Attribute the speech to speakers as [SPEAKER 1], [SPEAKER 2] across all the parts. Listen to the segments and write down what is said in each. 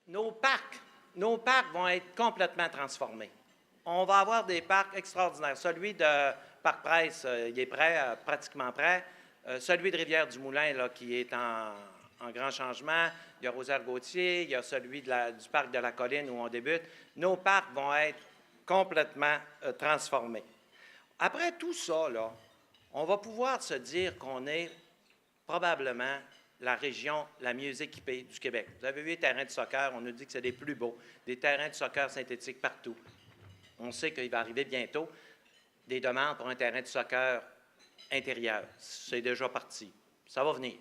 [SPEAKER 1] nos parcs vont être complètement transformés. On va avoir des parcs extraordinaires. Celui de Parc-Presse, il est prêt, pratiquement prêt. Celui de Rivière-du-Moulin, là, qui est en grand changement. Il y a Rosaire-Gauthier, il y a celui du parc de la Colline où on débute. Nos parcs vont être complètement transformés. Après tout ça, là, on va pouvoir se dire qu'on est probablement la région la mieux équipée du Québec. Vous avez vu les terrains de soccer, on nous dit que c'est les plus beaux, des terrains de soccer synthétiques partout. On sait qu'il va arriver bientôt des demandes pour un terrain de soccer intérieur. C'est déjà parti. Ça va venir.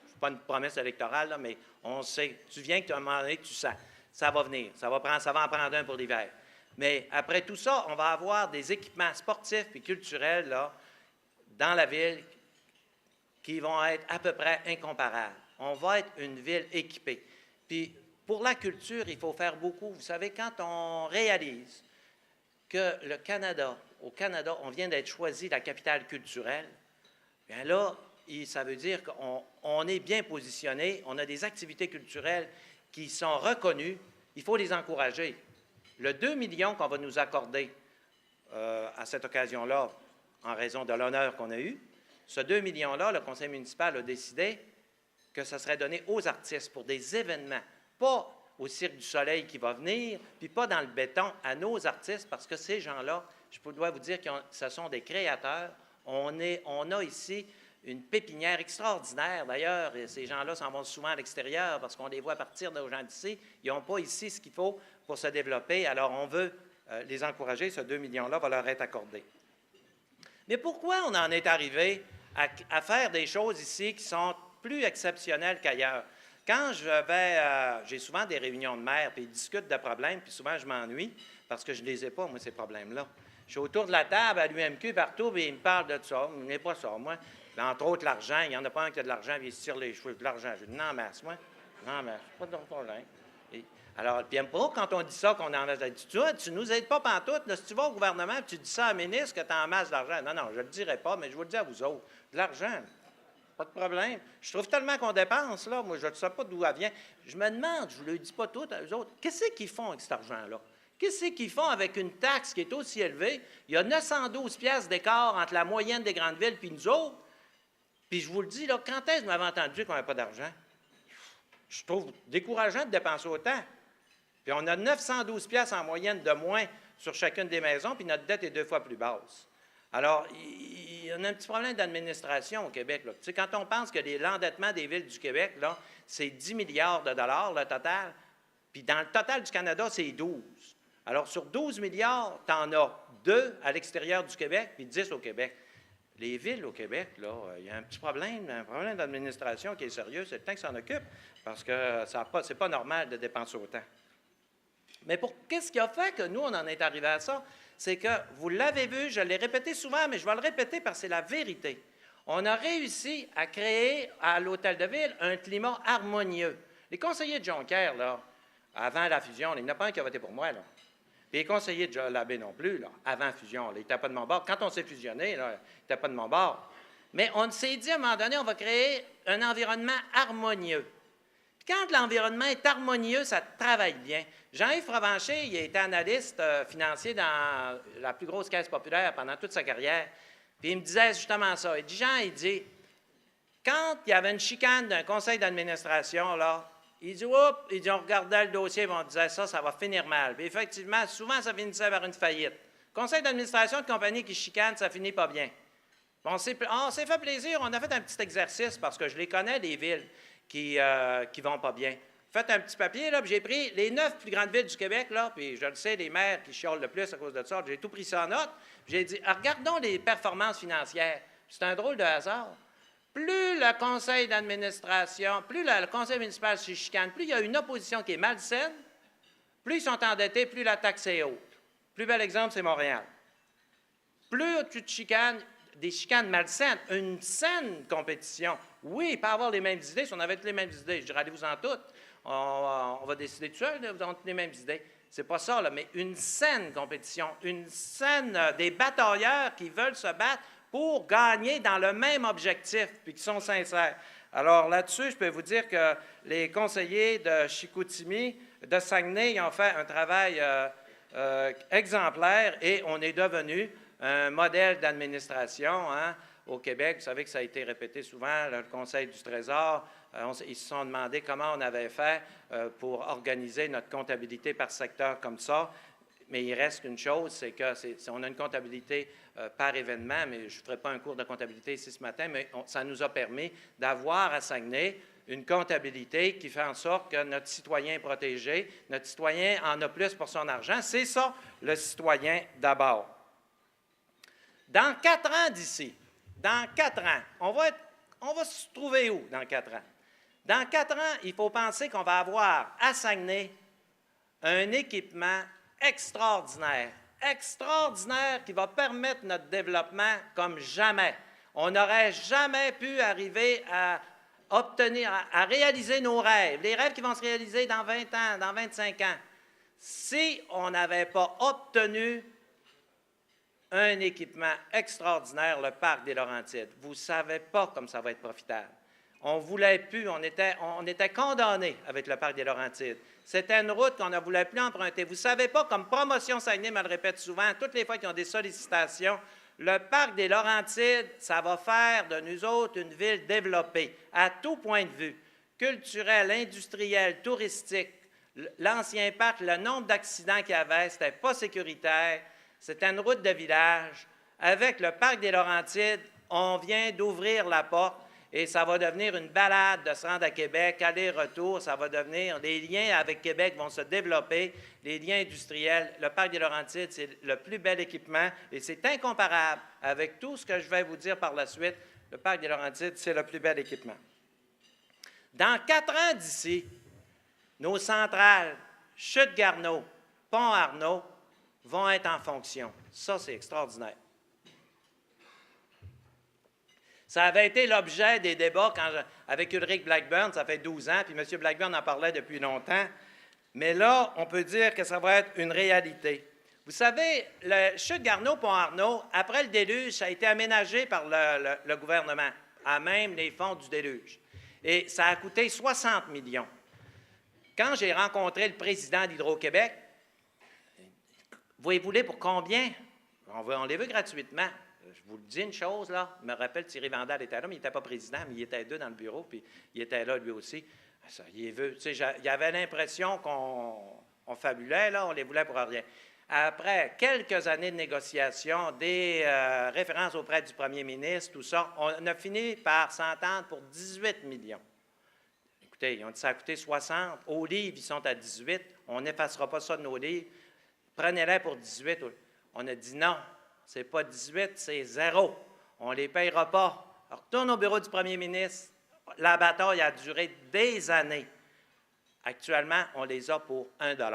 [SPEAKER 1] Ce n'est pas une promesse électorale, là, mais on sait. Tu viens que tu as un moment donné, tu sens. Ça va venir. Ça va en prendre un pour l'hiver. Mais après tout ça, on va avoir des équipements sportifs et culturels là, dans la ville qui vont être à peu près incomparables. On va être une ville équipée. Puis, pour la culture, il faut faire beaucoup. Vous savez, quand on réalise que le Canada, au Canada, on vient d'être choisi la capitale culturelle, bien là, ça veut dire qu'on est bien positionné, on a des activités culturelles qui sont reconnues, il faut les encourager. Le 2 millions qu'on va nous accorder à cette occasion-là, en raison de l'honneur qu'on a eu, ce 2 millions-là, le conseil municipal a décidé que ça serait donné aux artistes pour des événements, pas au Cirque du Soleil qui va venir, puis pas dans le béton, à nos artistes, parce que ces gens-là, je dois vous dire que ce sont des créateurs. On a ici une pépinière extraordinaire. D'ailleurs, ces gens-là s'en vont souvent à l'extérieur parce qu'on les voit partir de gens d'ici. Ils n'ont pas ici ce qu'il faut pour se développer. Alors, on veut les encourager. Ce 2 millions-là va leur être accordé. Mais pourquoi on en est arrivé à faire des choses ici qui sont plus exceptionnelles qu'ailleurs? Quand j'ai souvent des réunions de maires, puis ils discutent de problèmes, puis souvent je m'ennuie parce que je ne les ai pas, moi, ces problèmes-là. Je suis autour de la table à l'UMQ partout, puis ils me parlent de ça. Ce n'est pas ça, moi. Entre autres, l'argent. Il n'y en a pas un qui a de l'argent, puis il se tire les cheveux de l'argent. Je dis, non, masse, moi. Non, masse, pas de problème. Alors, puis n'aime pas quand on dit ça, qu'on en masse. Tu nous aides pas pantoute. Là, si tu vas au gouvernement, puis tu dis ça à un ministre que tu en masses d'argent. Non, non, je ne le dirai pas, mais je vous le dis à vous autres. De l'argent. Pas de problème. Je trouve tellement qu'on dépense, là. Moi, je ne sais pas d'où elle vient. Je me demande, je ne le dis pas tout à eux autres, qu'est-ce qu'ils font avec cet argent-là? Qu'est-ce qu'ils font avec une taxe qui est aussi élevée? Il y a 912 piastres d'écart entre la moyenne des grandes villes et nous autres. Puis je vous le dis, là, quand est-ce que vous m'avez entendu qu'on n'avait pas d'argent? Je trouve décourageant de dépenser autant. Puis on a 912 piastres en moyenne de moins sur chacune des maisons, puis notre dette est 2 fois plus basse. Alors, il y a un petit problème d'administration au Québec. Là. Tu sais, quand on pense que l'endettement des villes du Québec, là, c'est 10 milliards de dollars, le total, puis dans le total du Canada, c'est 12. Alors, sur 12 milliards, tu en as 2 à l'extérieur du Québec, puis 10 au Québec. Les villes au Québec, là, il y a un problème d'administration qui est sérieux. C'est le temps que s'en occupe, parce que c'est pas normal de dépenser autant. Mais qu'est-ce qui a fait que nous, on en est arrivé à ça? C'est que, vous l'avez vu, je l'ai répété souvent, mais je vais le répéter parce que c'est la vérité. On a réussi à créer à l'Hôtel de Ville un climat harmonieux. Les conseillers de Jonquière, là, avant la fusion, il n'y en a pas un qui a voté pour moi, là. Puis les conseillers de Labbé non plus, là, avant la fusion, là, ils n'étaient pas de mon bord. Quand on s'est fusionné, là, ils n'étaient pas de mon bord. Mais on s'est dit, à un moment donné, on va créer un environnement harmonieux. Quand l'environnement est harmonieux, ça travaille bien. Jean-Yves Provencher, il a été analyste financier dans la plus grosse caisse populaire pendant toute sa carrière. Puis il me disait justement ça. Il dit, Jean, il dit, quand il y avait une chicane d'un conseil d'administration, là, il dit, oups, il dit, on regardait le dossier et on disait ça va finir mal. Puis effectivement, souvent, ça finissait par une faillite. Conseil d'administration de compagnie qui chicane, ça finit pas bien. On s'est fait plaisir, on a fait un petit exercice parce que je les connais, les villes qui vont pas bien. Faites un petit papier, là, puis j'ai pris les 9 plus grandes villes du Québec, là, puis je le sais, les maires qui chiolent le plus à cause de ça, j'ai tout pris ça en note, puis j'ai dit, regardons les performances financières. C'est un drôle de hasard. Plus le conseil d'administration, plus le conseil municipal se chicane, plus il y a une opposition qui est malsaine, plus ils sont endettés, plus la taxe est haute. Plus bel exemple, c'est Montréal. Plus tu te chicanes, des chicanes malsaines, une saine compétition. Oui, il peut avoir les mêmes idées. Si on avait toutes les mêmes idées, je dirais, allez-vous-en toutes. On va décider tout seul, vous avez toutes les mêmes idées. C'est pas ça, là, mais une saine compétition, une saine, des batailleurs qui veulent se battre pour gagner dans le même objectif, puis qui sont sincères. Alors là-dessus, je peux vous dire que les conseillers de Chicoutimi, de Saguenay, ils ont fait un travail exemplaire et on est devenu un modèle d'administration hein, au Québec. Vous savez que ça a été répété souvent, le Conseil du Trésor, ils se sont demandé comment on avait fait pour organiser notre comptabilité par secteur comme ça. Mais il reste une chose, c'est qu'on a une comptabilité par événement, mais je ne ferai pas un cours de comptabilité ici ce matin, mais ça nous a permis d'avoir à Saguenay une comptabilité qui fait en sorte que notre citoyen est protégé, notre citoyen en a plus pour son argent. C'est ça, le citoyen d'abord. Dans 4 ans d'ici, dans 4 ans, on va se trouver où dans 4 ans? Dans 4 ans, il faut penser qu'on va avoir à Saguenay un équipement extraordinaire qui va permettre notre développement comme jamais. On n'aurait jamais pu arriver à obtenir, à réaliser nos rêves, les rêves qui vont se réaliser dans 20 ans, dans 25 ans, si on n'avait pas obtenu un équipement extraordinaire, le parc des Laurentides. Vous ne savez pas comme ça va être profitable. On ne voulait plus, on était condamnés avec le parc des Laurentides. C'était une route qu'on ne voulait plus emprunter. Vous ne savez pas, comme Promotion Saguenay me le répète souvent, toutes les fois qu'ils ont des sollicitations, le parc des Laurentides, ça va faire de nous autres une ville développée, à tout point de vue, culturel, industriel, touristique. L'ancien parc, le nombre d'accidents qu'il y avait, ce n'était pas sécuritaire, c'était une route de village. Avec le parc des Laurentides, on vient d'ouvrir la porte et ça va devenir une balade de se rendre à Québec, aller-retour, ça va devenir, les liens avec Québec vont se développer, les liens industriels. Le parc des Laurentides, c'est le plus bel équipement et c'est incomparable avec tout ce que je vais vous dire par la suite. Le parc des Laurentides, c'est le plus bel équipement. Dans 4 ans d'ici, nos centrales, Chute-Garneau, Pont-Arnaud, vont être en fonction. Ça, c'est extraordinaire. Ça avait été l'objet des débats avec Ulrich Blackburn, ça fait 12 ans, puis M. Blackburn en parlait depuis longtemps. Mais là, on peut dire que ça va être une réalité. Vous savez, le Chute-Garneau-Pont-Arnaud, après le déluge, ça a été aménagé par le gouvernement, à même les fonds du déluge. Et ça a coûté 60 millions. Quand j'ai rencontré le président d'Hydro-Québec, vous les voulez pour combien? On les veut gratuitement. Je vous le dis une chose, là. Je me rappelle, Thierry Vandal était là, mais il n'était pas président, mais il était 2 dans le bureau, puis il était là lui aussi. Ça, il les veut. Tu sais, il y avait l'impression qu'on fabulait, là, on les voulait pour rien. Après quelques années de négociations, des références auprès du premier ministre, tout ça, on a fini par s'entendre pour 18 millions. Écoutez, ils ont dit ça a coûté 60. Aux livres, ils sont à 18. On n'effacera pas ça de nos livres. Prenez-les pour 18. On a dit non, ce n'est pas 18, c'est 0. On ne les payera pas. Alors, retourne au bureau du premier ministre. La bataille a duré des années. Actuellement, on les a pour 1 $.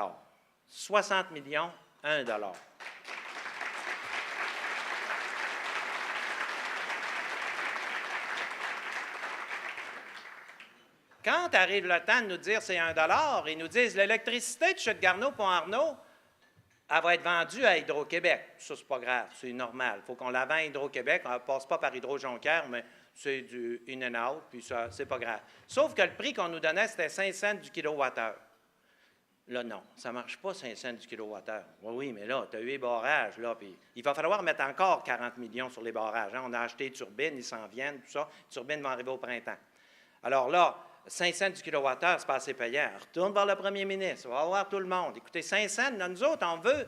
[SPEAKER 1] 60 millions, 1 $. Quand arrive le temps de nous dire c'est 1 $, ils nous disent l'électricité de Chute-Garneau-Pont-Arnaud, elle va être vendue à Hydro-Québec. Ça, c'est pas grave, c'est normal. Il faut qu'on la vende à Hydro-Québec. On ne passe pas par Hydro-Jonquière, mais c'est du in and out, puis ça, c'est pas grave. Sauf que le prix qu'on nous donnait, c'était 5 cents du kilowattheure. Là, non, ça ne marche pas, 5 cents du kilowattheure. Oui, mais là, tu as eu les barrages, là, puis il va falloir mettre encore 40 millions sur les barrages. Hein? On a acheté les turbines, ils s'en viennent, tout ça. Les turbines vont arriver au printemps. Alors là, 5 cents du kilowattheure, c'est pas assez payant. Retourne voir le premier ministre, on va voir tout le monde. Écoutez, 5 cents, nous autres, on veut...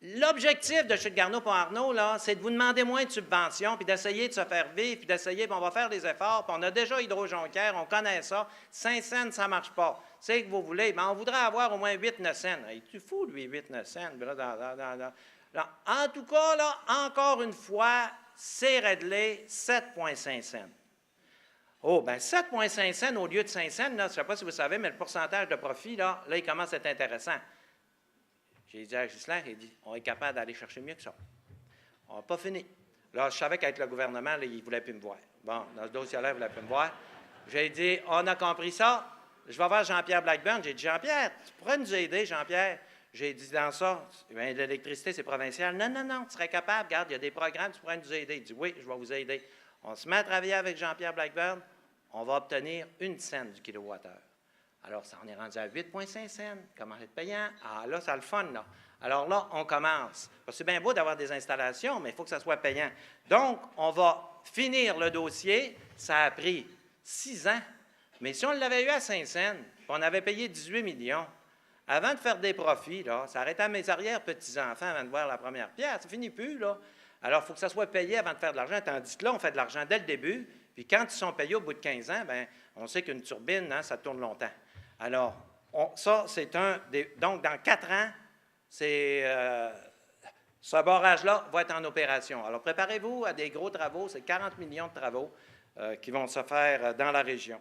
[SPEAKER 1] L'objectif de Chute-Garneau-Pont-Arnaud, là, c'est de vous demander moins de subventions, puis d'essayer de se faire vivre, puis d'essayer, puis on va faire des efforts, puis on a déjà Hydro-Jonquière, on connaît ça. 5 cents, ça ne marche pas. C'est que vous voulez, mais on voudrait avoir au moins 8-9 cents. Es-tu fou, lui, 8-9 cents? Là, en tout cas, là, encore une fois, c'est réglé 7,5 cents. Oh, bien, 7,5 cents au lieu de 5 cents, là, je ne sais pas si vous savez, mais le pourcentage de profit, là, il commence à être intéressant. J'ai dit à Ghislain, il dit, on est capable d'aller chercher mieux que ça. On n'a pas fini. Là, je savais qu'avec le gouvernement, là, il ne voulait plus me voir. Bon, dans ce dossier-là, il ne voulait plus me voir. J'ai dit, on a compris ça. Je vais voir Jean-Pierre Blackburn. J'ai dit, Jean-Pierre, tu pourrais nous aider, Jean-Pierre? J'ai dit, dans ça, bien, l'électricité, c'est provincial. Non, tu serais capable. Regarde, il y a des programmes, tu pourrais nous aider. Il dit, oui, je vais vous aider. On se met à travailler avec Jean-Pierre Blackburn. On va obtenir 1 cent du kilowattheure. Alors, ça en est rendu à 8,5 cents. Comment être payant? Ah, là, c'est le fun, là. Alors là, on commence. Parce que c'est bien beau d'avoir des installations, mais il faut que ça soit payant. Donc, on va finir le dossier. Ça a pris 6 ans. Mais si on l'avait eu à 5 cents, puis on avait payé 18 millions, avant de faire des profits, là, ça arrêtait à mes arrière-petits-enfants avant de voir la première pierre. Ça finit plus, là. Alors, il faut que ça soit payé avant de faire de l'argent, tandis que là, on fait de l'argent dès le début. Puis quand ils sont payés au bout de 15 ans, bien, on sait qu'une turbine, hein, ça tourne longtemps. Alors, ça, c'est donc, dans 4 ans, ce barrage-là va être en opération. Alors, préparez-vous à des gros travaux. C'est 40 millions de travaux qui vont se faire dans la région.